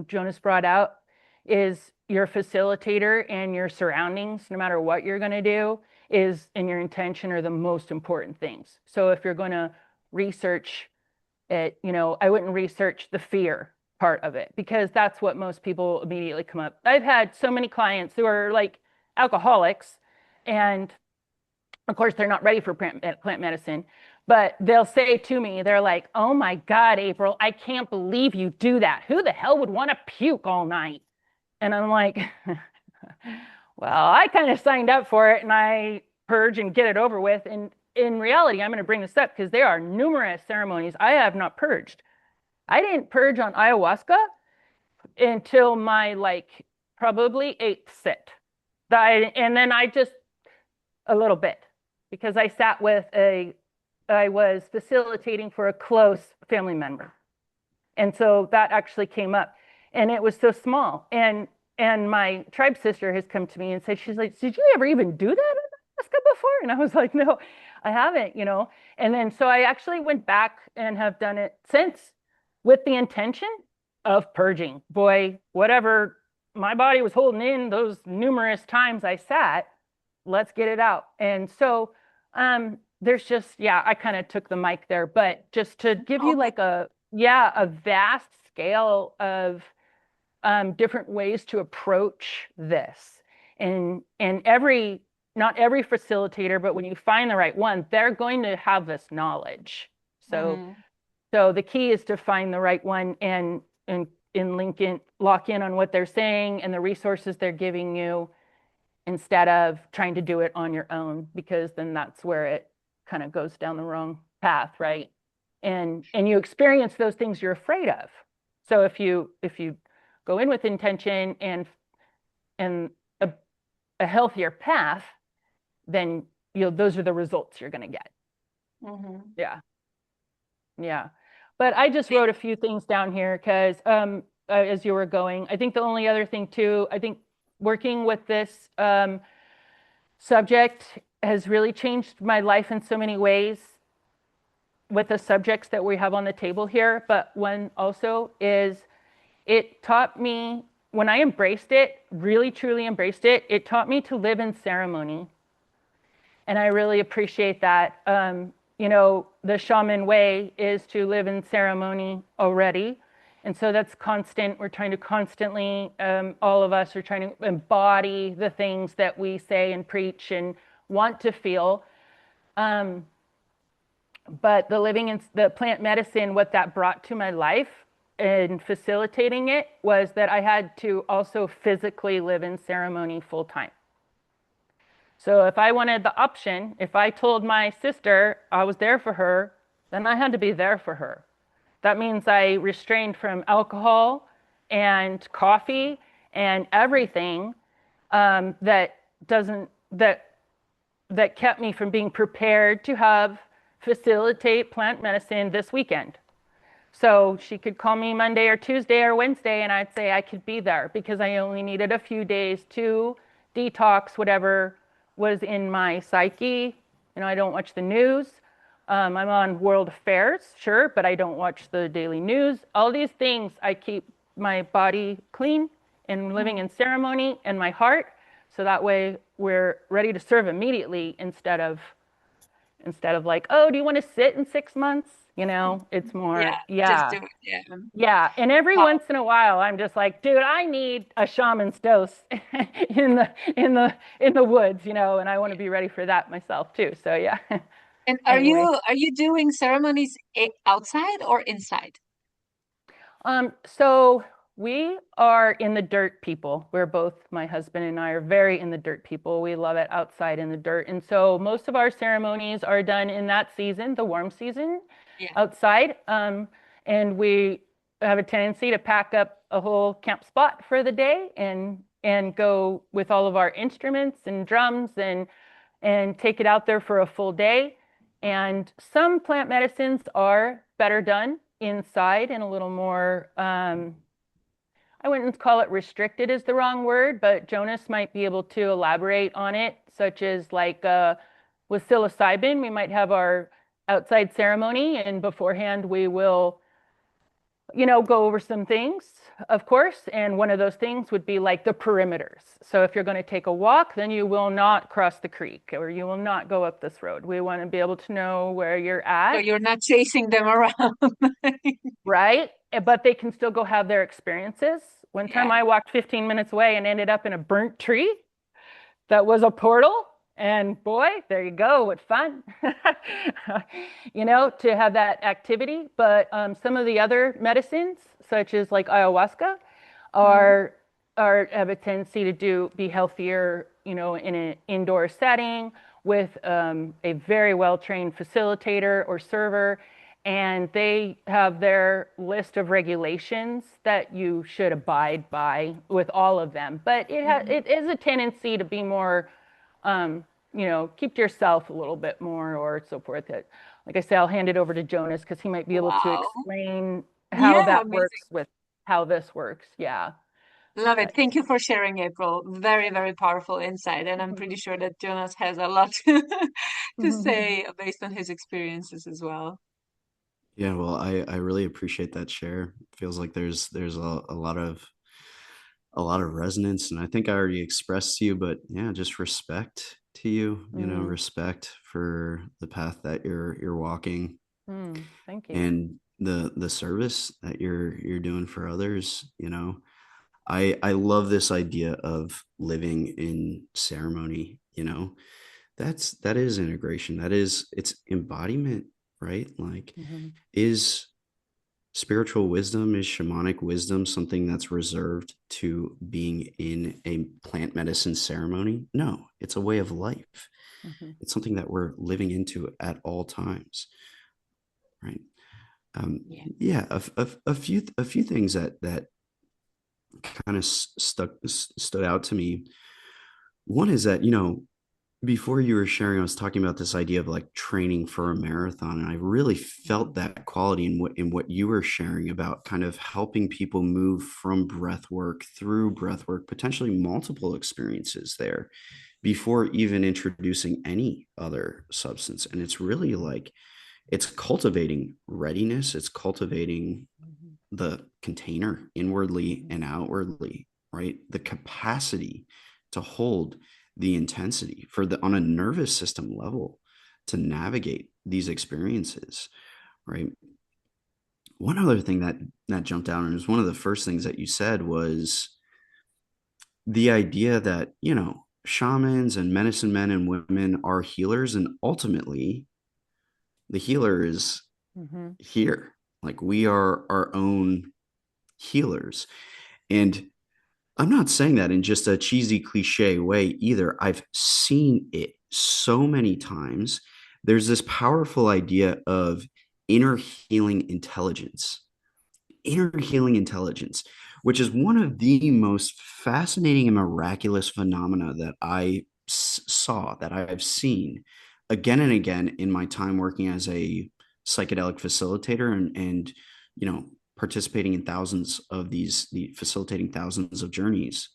Jonas brought out, is your facilitator and your surroundings, no matter what you're going to do, is, and your intention are the most important things. So if you're going to research it, I wouldn't research the fear part of it, because that's what most people immediately come up. I've had so many clients who are like alcoholics, and of course they're not ready for plant medicine, but they'll say to me, they're like, oh my God, April, I can't believe you do that. Who the hell would want to puke all night? And I'm like, well, I kind of signed up for it, and I purge and get it over with. And in reality, I'm going to bring this up because there are numerous ceremonies I have not purged. I didn't purge on ayahuasca until my like probably eighth sit. And then I just a little bit because I was facilitating for a close family member. And so that actually came up and it was so small. And my tribe sister has come to me and said, she's like, did you ever even do that in Alaska before? And I was like, no, I haven't, you know. And then so I actually went back and have done it since with the intention of purging. Boy, whatever my body was holding in those numerous times I sat, let's get it out. And so there's just, yeah, I kind of took the mic there, but just to give you like a vast scale of different ways to approach this. And not every facilitator, but when you find the right one, they're going to have this knowledge. So the key is to find the right one and lock in on what they're saying and the resources they're giving you instead of trying to do it on your own, because then that's where it kind of goes down the wrong path, right? And you experience those things you're afraid of. So if you go in with intention and a healthier path, then those are the results you're going to get. Yeah. But I just wrote a few things down here because as you were going, I think the only other thing too, I think working with this subject has really changed my life in so many ways with the subjects that we have on the table here. But one also is it taught me, when I embraced it, really truly embraced it, it taught me to live in ceremony. And I really appreciate that. The shaman way is to live in ceremony already. And so that's constant. We're trying to constantly, all of us are trying to embody the things that we say and preach and want to feel. But the plant medicine, what that brought to my life and facilitating it was that I had to also physically live in ceremony full time. So if I wanted the option, if I told my sister I was there for her, then I had to be there for her. That means I restrained from alcohol and coffee and everything that kept me from being prepared to facilitate plant medicine this weekend. So she could call me Monday or Tuesday or Wednesday and I'd say I could be there because I only needed a few days to detox whatever was in my psyche. I don't watch the news. I'm on world affairs, sure, but I don't watch the daily news. All these things, I keep my body clean and living in ceremony and my heart. So that way we're ready to serve immediately instead of like, oh, do you want to sit in 6 months? It's more, just do it. Yeah. And every once in a while, I'm just like, dude, I need a shaman's dose in the woods, and I want to be ready for that myself too. So yeah. And are you doing ceremonies outside or inside? So we are in the dirt people. My husband and I are very in the dirt people. We love it outside in the dirt. And so most of our ceremonies are done in that season, the warm season, outside. And we have a tendency to pack up a whole camp spot for the day and go with all of our instruments and drums and take it out there for a full day. And some plant medicines are better done inside and a little more, I wouldn't call it restricted is the wrong word, but Jonas might be able to elaborate on it, such as like with psilocybin, we might have our outside ceremony and beforehand we will, go over some things, of course. And one of those things would be like the perimeters. So if you're going to take a walk, then you will not cross the creek or you will not go up this road. We want to be able to know where you're at. So you're not chasing them around. Right? But they can still go have their experiences. One time I walked 15 minutes away and ended up in a burnt tree that was a portal. And boy, there you go. What fun, to have that activity. But some of the other medicines, such as like ayahuasca, have a tendency to be healthier, in an indoor setting with a very well-trained facilitator or server, and they have their list of regulations that you should abide by with all of them. But it is a tendency to be more, keep to yourself a little bit more or so forth. Like I say, I'll hand it over to Jonas because he might be able to Wow. explain how Yeah, that amazing. works with how this works. Yeah. Love it. But, Thank you for sharing, April. Very, very powerful insight. And I'm pretty sure that Jonas has a lot to say based on his experiences as well. Yeah, well, I really appreciate that share. Feels like there's a lot of resonance, and I think I already expressed to you, but yeah, just respect to you, mm, respect for the path that you're walking, thank you. and the service that you're doing for others. I love this idea of living in ceremony. That is integration. It's embodiment, right? Like, Mm-hmm. is spiritual wisdom, is shamanic wisdom something that's reserved to being in a plant medicine ceremony? No, it's a way of life. Mm-hmm. It's something that we're living into at all times, right? Yeah. Yeah, a few things that kind of stood out to me. One is that, before you were sharing, I was talking about this idea of like training for a marathon, and I really felt that quality in what you were sharing about kind of helping people move from breath work through breath work, potentially multiple experiences there before even introducing any other substance. And it's really like it's cultivating readiness, it's cultivating Mm-hmm. the container inwardly and outwardly, right? The capacity to hold the intensity for the on a nervous system level to navigate these experiences, right? One other thing that jumped out, and it was one of the first things that you said, was the idea that, shamans and medicine men and women are healers, and ultimately the healer is Mm-hmm. here. Like, we are our own healers. And I'm not saying that in just a cheesy cliche way either. I've seen it so many times. There's this powerful idea of inner healing intelligence, inner healing intelligence, which is one of the most fascinating and miraculous phenomena that I saw, that I've seen again and again in my time working as a psychedelic facilitator, and participating in facilitating thousands of journeys.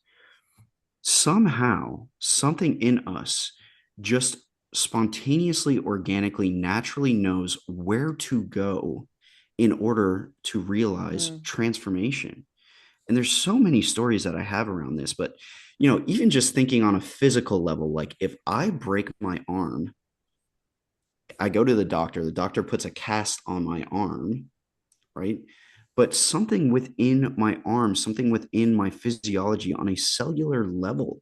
Somehow something in us just spontaneously, organically, naturally knows where to go in order to realize Mm-hmm. transformation. And there's so many stories that I have around this, but even just thinking on a physical level, like if I break my arm, I go to the doctor puts a cast on my arm, right? But something within my arm, something within my physiology on a cellular level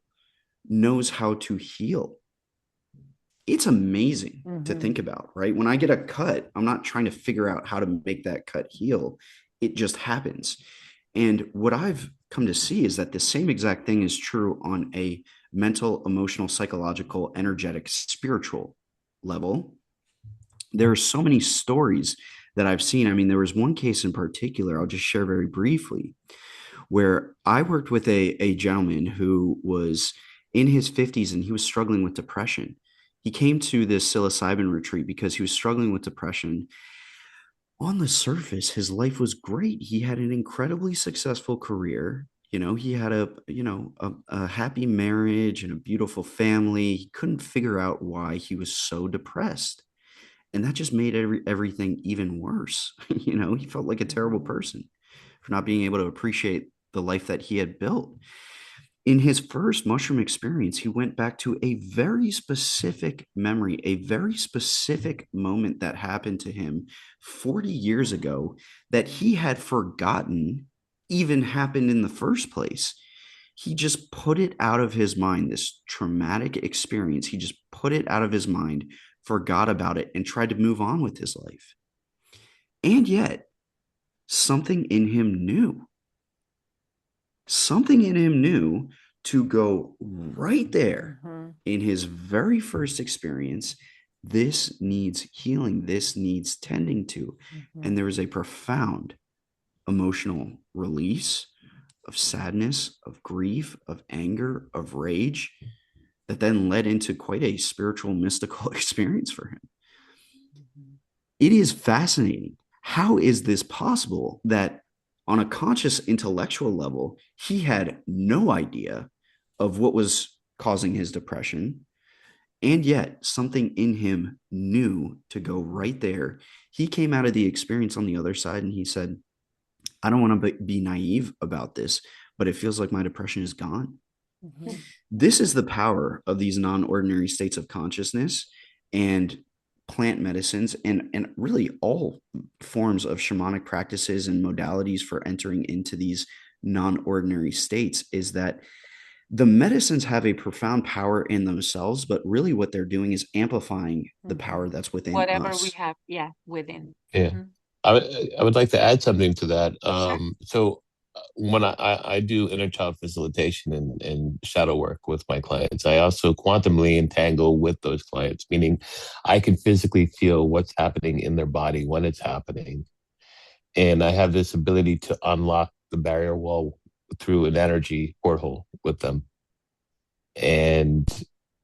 knows how to heal. It's amazing to Mm-hmm. think about, right? When I get a cut, I'm not trying to figure out how to make that cut heal. It just happens. And what I've come to see is that the same exact thing is true on a mental, emotional, psychological, energetic, spiritual level. There are so many stories that I've seen. I mean, there was one case in particular, I'll just share very briefly, where I worked with a gentleman who was in his 50s and he was struggling with depression. He came to this psilocybin retreat because he was struggling with depression. On the surface, his life was great. He had an incredibly successful career. He had a happy marriage and a beautiful family. He couldn't figure out why he was so depressed. And that just made everything even worse. He felt like a terrible Mm-hmm. person for not being able to appreciate the life that he had built. In his first mushroom experience, he went back to a very specific memory, a very specific moment that happened to him 40 years ago that he had forgotten even happened in the first place. He just put it out of his mind, this traumatic experience. He just put it out of his mind, forgot about it, and tried to move on with his life. And yet, something in him knew. Something in him knew to go right there Mm-hmm. in his very first experience. This needs healing. This needs tending to. Mm-hmm. And there was a profound emotional release of sadness, of grief, of anger, of rage that then led into quite a spiritual, mystical experience for him. It is fascinating. How is this possible that on a conscious intellectual level, he had no idea of what was causing his depression, and yet something in him knew to go right there? He came out of the experience on the other side and he said, I don't want to be naive about this, but it feels like my depression is gone. Mm-hmm. This is the power of these non-ordinary states of consciousness and plant medicines, and really all forms of shamanic practices and modalities for entering into these non-ordinary states, is that the medicines have a profound power in themselves, but really what they're doing is amplifying the power that's within Whatever we us. have, yeah, within. Yeah. Mhm. I would like to add something to that. Sure. So when I do inner child facilitation and shadow work with my clients, I also quantumly entangle with those clients, meaning I can physically feel what's happening in their body when it's happening. And I have this ability to unlock the barrier wall through an energy porthole with them. And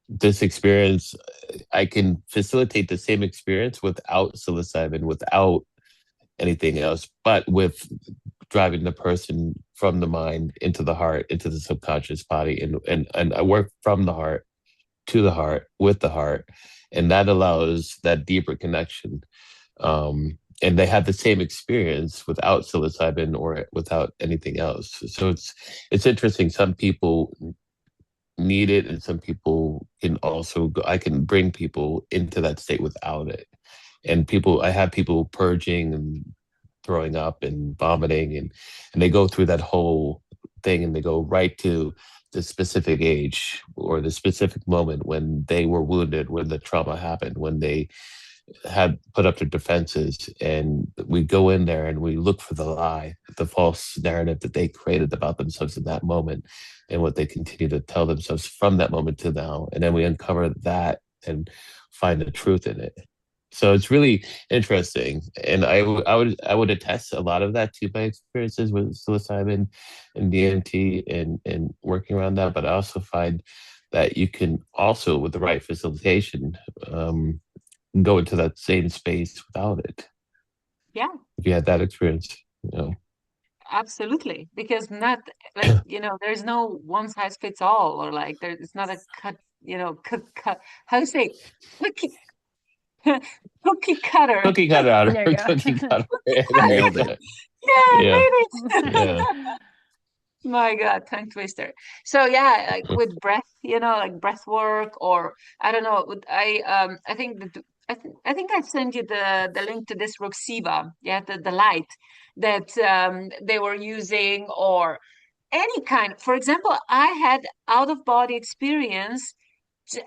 this experience, I can facilitate the same experience without psilocybin, without anything else, but with driving the person from the mind into the heart, into the subconscious body. And I work from the heart to the heart with the heart. And that allows that deeper connection. And they have the same experience without psilocybin or without anything else. So it's interesting. Some people need it, and some people can also go. I can bring people into that state without it. And I have people purging and throwing up and vomiting, and they go through that whole thing, and they go right to the specific age or the specific moment when they were wounded, when the trauma happened, when they had put up their defenses. And we go in there and we look for the lie, the false narrative that they created about themselves in that moment, and what they continue to tell themselves from that moment to now. And then we uncover that and find the truth in it. So it's really interesting, and I would attest a lot of that to my experiences with psilocybin and DMT and working around that. But I also find that you can also, with the right facilitation, go into that same space without it. Yeah, If you had that experience, you know. absolutely. Because not like, there's no one size fits all, or like it's not a cut, cut, how to say, cookie, cookie cutter. Cookie cutter out of There you go. cookie cutter. Nailed it. Yeah, I Yeah, made it. yeah. My God, tongue twister. So yeah, like with breath, like breath work, or I don't know. I think that I think I've sent you the link to this Roxiva, yeah, the light that they were using, or any kind. For example, I had out of body experience,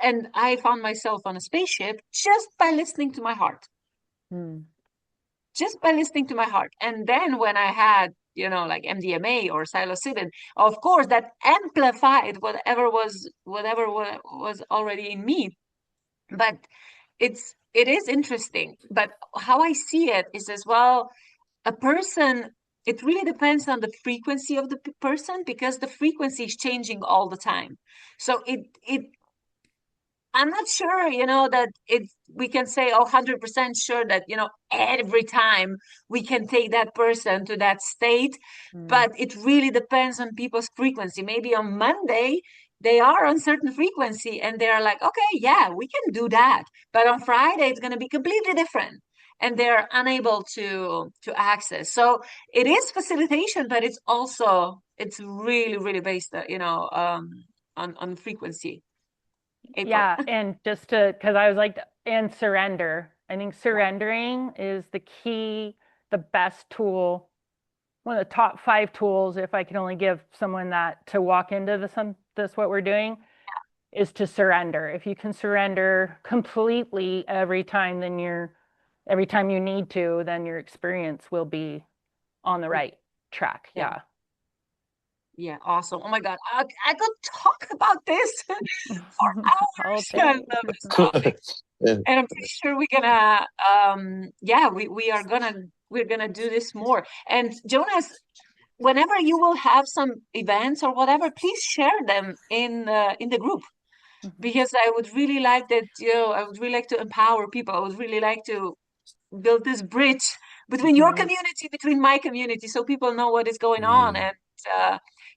and I found myself on a spaceship just by listening to my heart, Mm. just by listening to my heart. And then when I had, like MDMA or psilocybin, of course, that amplified whatever was already in me. But it is interesting. But how I see it is as well, a person. It really depends on the frequency of the person, because the frequency is changing all the time. So I'm not sure, that we can say, 100% sure that, every time we can take that person to that state, Mm. but it really depends on people's frequency. Maybe on Monday, they are on certain frequency and they're like, okay, yeah, we can do that. But on Friday, it's going to be completely different. And they're unable to access. So it is facilitation, but it's really, really based, on frequency. April. Yeah, and just because I was like, and surrender. I think surrendering is the key, the best tool, one of the top 5 tools, if I can only give someone that to walk into this what we're doing, is to surrender. If you can surrender completely every time, every time you need to, then your experience will be on the right track. Yeah. Yeah. Yeah, awesome. Oh my God, I could talk about this for All hours. I day. love this topic. Yeah. And I'm pretty sure we're gonna yeah, we're gonna do this more. And Jonas, whenever you will have some events or whatever, please share them in the group, because I would really like that, I would really like to empower people. I would really like to build this bridge between your community, between my community, so people know what is going on, Yeah. and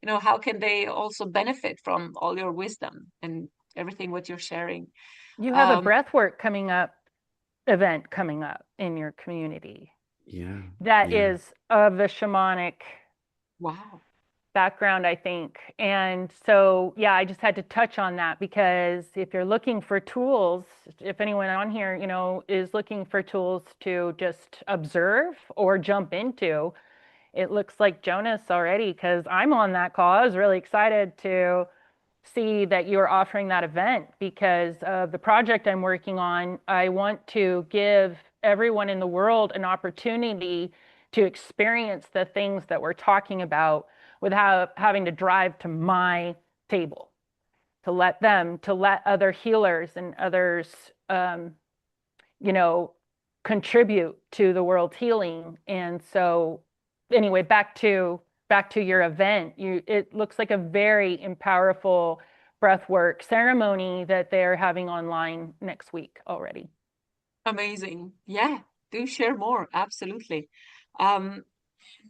uh, how can they also benefit from all your wisdom and everything what you're sharing. You have a Um, breathwork event coming up in your community Yeah. that Yeah. is of the shamanic wow. background, I think. And so, yeah, I just had to touch on that because if you're looking for tools, if anyone on here, is looking for tools to just observe or jump into, it looks like Jonas already, because I'm on that call. I was really excited to see that you're offering that event because of the project I'm working on. I want to give everyone in the world an opportunity to experience the things that we're talking about without having to drive to my table, to let other healers and others, you know, contribute to the world's healing. And so, anyway, back to your event. It looks like a very powerful breathwork ceremony that they're having online next week already. Amazing. Yeah, do share more. Absolutely. Um,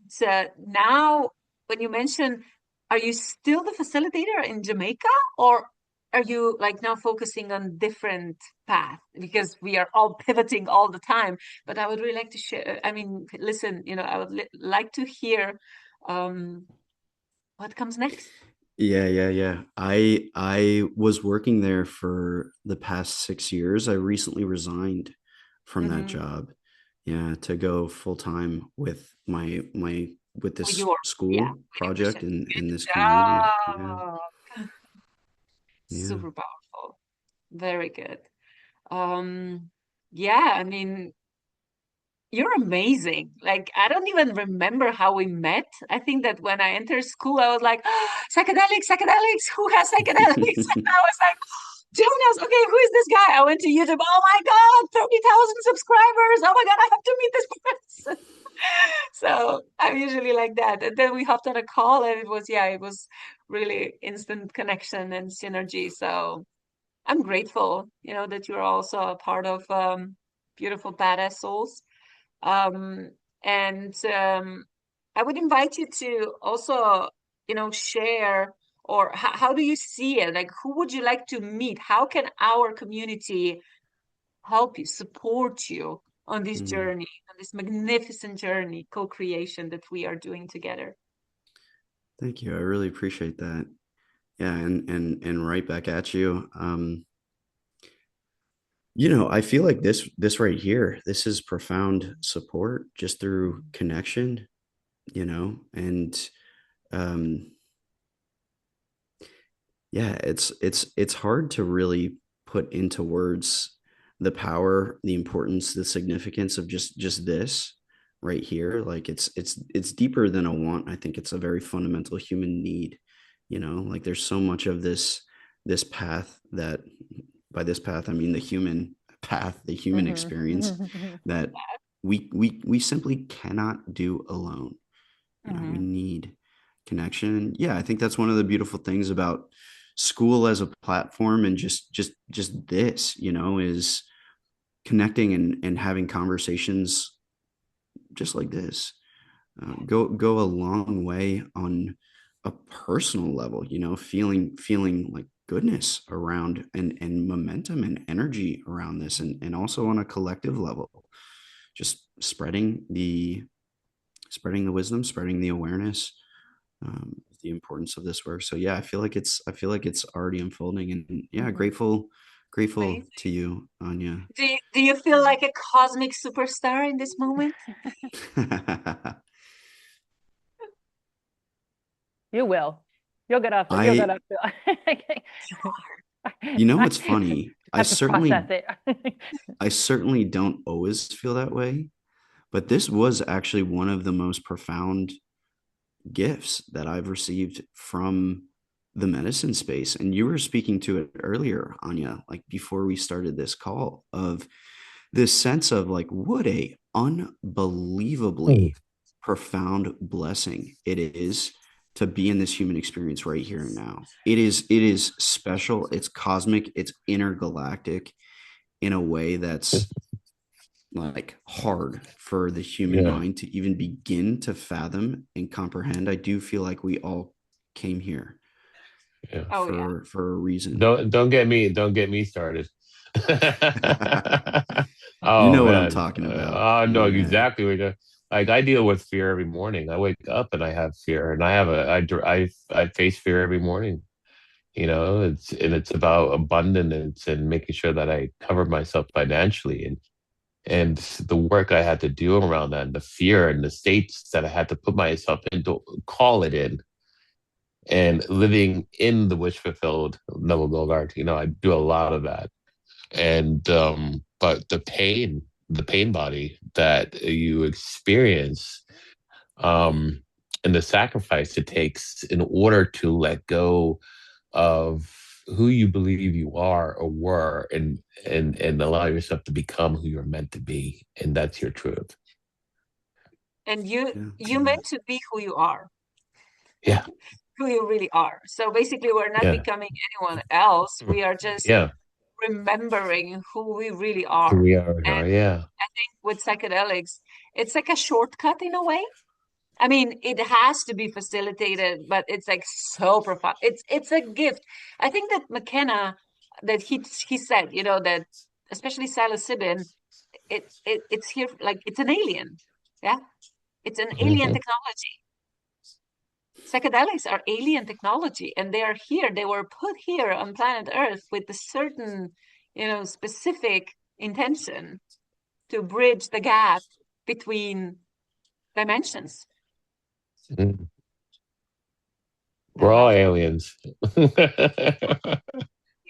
so now, when you mention, are you still the facilitator in Jamaica, or are you like now focusing on different path? Because we are all pivoting all the time. But I would really like to share. I mean, listen. I would like to hear what comes next. Yeah. I was working there for the past 6 years. I recently resigned from that Mm-hmm. job. Yeah, to go full time with my with With this your, yeah, school with your mission. project and this Good community. Yeah. job. Yeah. Super powerful. Very good. Yeah, I mean, you're amazing. Like, I don't even remember how we met. I think that when I entered school, I was like, psychedelics, psychedelics, who has psychedelics? And I was like, Jonas, okay, who is this guy? I went to YouTube. Oh my God, 30,000 subscribers. Oh my God, I have to meet this person. So I'm usually like that. And then we hopped on a call, and it was really instant connection and synergy. So I'm grateful, that you're also a part of Beautiful Badass Souls. Um, and I would invite you to also, share, or how do you see it? Like, who would you like to meet? How can our community help you, support you on this Mm, journey, on this magnificent journey, co-creation that we are doing together? thank you. I really appreciate that. Yeah, and right back at you. I feel like this right here, this is profound support just through connection, and um yeah, it's hard to really put into words the power, the importance, the significance of just this right here. Like it's deeper than a want. I think it's a very fundamental human need. Like there's so much of this path that, by this path I mean the human path, the human experience, Mhm. that we simply cannot do alone. We Mm-hmm. need connection. Yeah, I think that's one of the beautiful things about Skool as a platform, and just this, is connecting and having conversations just like this. Go a long way on a personal level, feeling like goodness around, and momentum and energy around this, and also on a collective level, just spreading the wisdom, spreading the awareness, the importance of this work. So yeah, I feel like it's already unfolding, and yeah, Mm-hmm. grateful Amazing. to you, Anya. Do you feel like a cosmic superstar in this moment? You will. You'll get off. You'll get I, off. what's I funny? I have to process certainly, it. I certainly don't always feel that way, but this was actually one of the most profound gifts that I've received from the medicine space. And you were speaking to it earlier, Anya, like before we started this call, of this sense of like, what a unbelievably profound blessing it is to be in this human experience right here and now. It is special, it's cosmic, it's intergalactic in a way that's like hard for the human Yeah. mind to even begin to fathom and comprehend. I do feel like we all came here Yeah. Oh yeah. for a reason. Don't get me started. You Oh know what I'm man. talking about. I know Yeah. exactly what you're like. I deal with fear every morning. I wake up and I have fear, and I face fear every morning. It's about abundance and making sure that I cover myself financially, and the work I had to do around that, and the fear and the states that I had to put myself into, call it in, and living in the wish fulfilled Neville Goddard. I do a lot of that, and but the pain body that you experience, um, and the sacrifice it takes in order to let go of who you believe you are or were, and allow yourself to become who you're meant to be, and that's your truth. And you Yeah. you meant to be who you are, Yeah, who you really are. So basically, we're not yeah, becoming anyone else. We are just yeah. remembering who we really Who are. we are. And Yeah. I think with psychedelics, it's like a shortcut in a way. I mean, it has to be facilitated, but it's like so profound. It's a gift. I think that McKenna, that he said, that especially psilocybin, it's here like it's an alien. Yeah, it's an alien Mhm. technology. Psychedelics are alien technology, and they are here. They were put here on planet Earth with a certain, specific intention to bridge the gap between dimensions. Mhm. I We're all love it. aliens.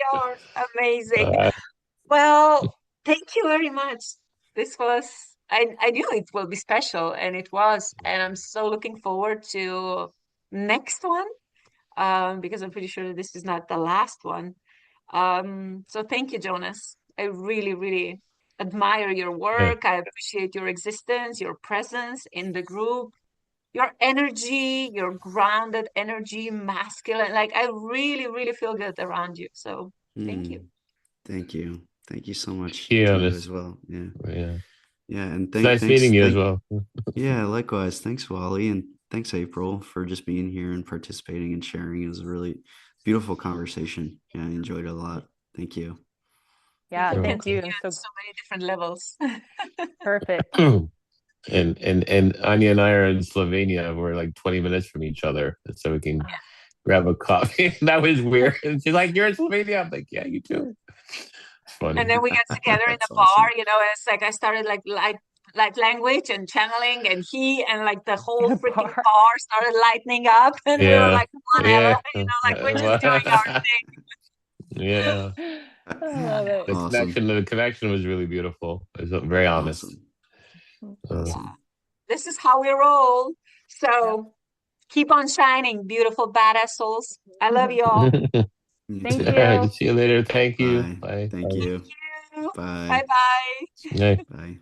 You're amazing. Uh, Well, thank you very much. This was, I knew it will be special, and it was, and I'm so looking forward to next one, because I'm pretty sure this is not the last one. So thank you, Jonas. I really, really admire your yeah. work. I appreciate your existence, your presence in the group, your energy, your grounded energy, masculine. Like I really, really feel good around you. So thank you. Mm, thank you. Thank you so much Yeah, to you this. as well. Yeah. Yeah. Yeah. And It's nice meeting you as well. yeah, likewise. Thanks, Wally. And thanks, April, for just being here and participating and sharing. It was a really beautiful conversation. Yeah, I enjoyed it a lot. Thank you. We Yeah, can You're thank continue you. on So so many different levels. perfect. welcome. And Anya and I are in Slovenia. We're like 20 minutes from each other, so we can grab a coffee. That was weird. And she's like, "You're in Slovenia." I'm like, "Yeah, you too." It's And funny. then we got together in That's a bar, awesome. and it's like I started like language and channeling, and like the whole In a freaking bar. bar started lightening up, and we were Yeah, like, whatever, yeah, like we're just doing our thing. yeah. I love it. Awesome. The connection was really beautiful. It was very honest. Awesome. Uh, Yeah, Awesome. this is how we roll. Yep. So keep on shining, beautiful badass souls. I love you all. You Thank All too. right. you. See you later. Thank you. Bye. Bye. Thank Bye. Thank you. you. Bye. Bye bye. Bye. Bye.